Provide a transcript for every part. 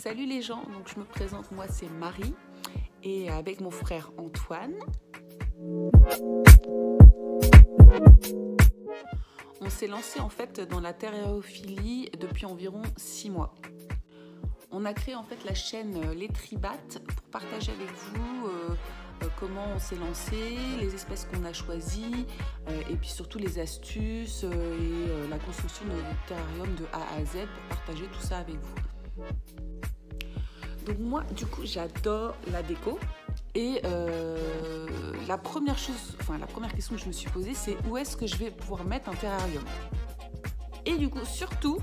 Salut les gens, donc je me présente, moi c'est Marie et avec mon frère Antoine. On s'est lancé en fait dans la terrariophilie depuis environ 6 mois. On a créé en fait la chaîne Les Tribates pour partager avec vous comment on s'est lancé, les espèces qu'on a choisies et puis surtout les astuces et la construction de notre terrarium de A à Z pour partager tout ça avec vous. Donc moi du coup j'adore la déco et la première question que je me suis posée, c'est où est-ce que je vais pouvoir mettre un terrarium, et du coup surtout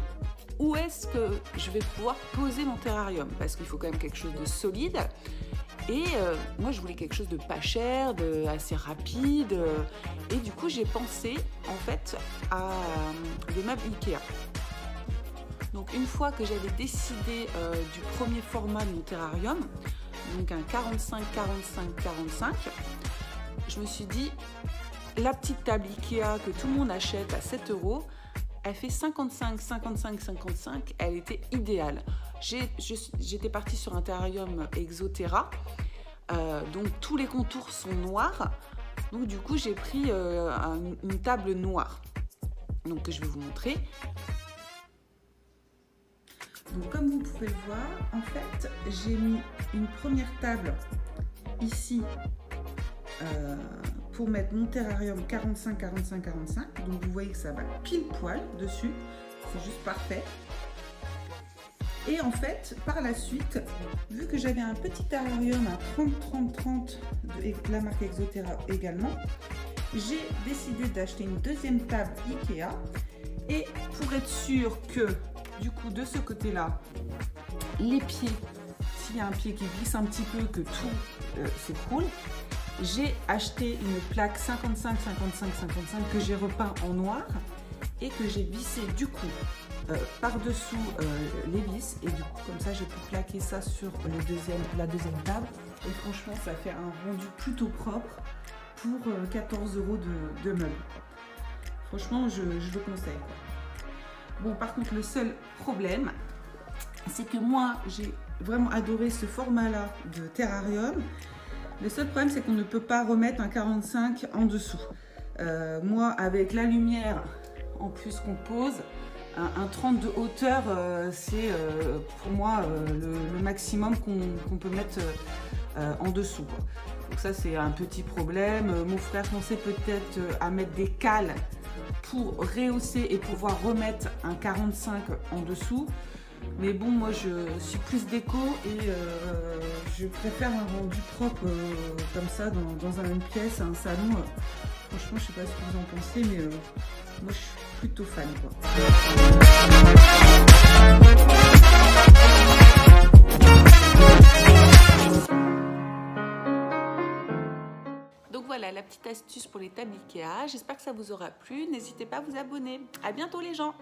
où est-ce que je vais pouvoir poser mon terrarium, parce qu'il faut quand même quelque chose de solide. Et moi je voulais quelque chose de pas cher, de assez rapide, et du coup j'ai pensé en fait à des meubles Ikea. Donc une fois que j'avais décidé du premier format de mon terrarium, donc un 45-45-45, je me suis dit, la petite table Ikea que tout le monde achète à 7 €, elle fait 55-55-55, elle était idéale. J'étais partie sur un terrarium Exoterra, donc tous les contours sont noirs, donc du coup j'ai pris une table noire, donc que je vais vous montrer. Donc comme vous pouvez le voir, en fait j'ai mis une première table ici pour mettre mon terrarium 45-45-45, donc vous voyez que ça va pile poil dessus, c'est juste parfait. Et en fait, par la suite, vu que j'avais un petit terrarium à 30-30-30 de la marque Exoterra également, j'ai décidé d'acheter une deuxième table Ikea. Et pour être sûr que, du coup, de ce côté-là, les pieds, s'il y a un pied qui glisse un petit peu, que tout s'écroule, j'ai acheté une plaque 55-55-55 que j'ai repeint en noir et que j'ai vissé du coup par-dessous les vis, et du coup comme ça j'ai pu plaquer ça sur la deuxième table, et franchement ça fait un rendu plutôt propre pour 14 € de meubles. Franchement je le conseille. Bon, par contre le seul problème, c'est que moi j'ai vraiment adoré ce format là de terrarium. Le seul problème, c'est qu'on ne peut pas remettre un 45 en dessous. Moi, avec la lumière en plus qu'on pose, un 30 de hauteur, c'est pour moi le maximum qu'on peut mettre en dessous, quoi. Donc ça, c'est un petit problème. Mon frère pensait peut-être à mettre des cales pour rehausser et pouvoir remettre un 45 en dessous. Mais bon, moi je suis plus déco et je préfère un rendu propre comme ça dans une pièce, un salon. Franchement, je sais pas ce que vous en pensez, mais moi je suis plutôt fan, quoi. Donc voilà la petite astuce pour les tables Ikea. J'espère que ça vous aura plu. N'hésitez pas à vous abonner. À bientôt les gens.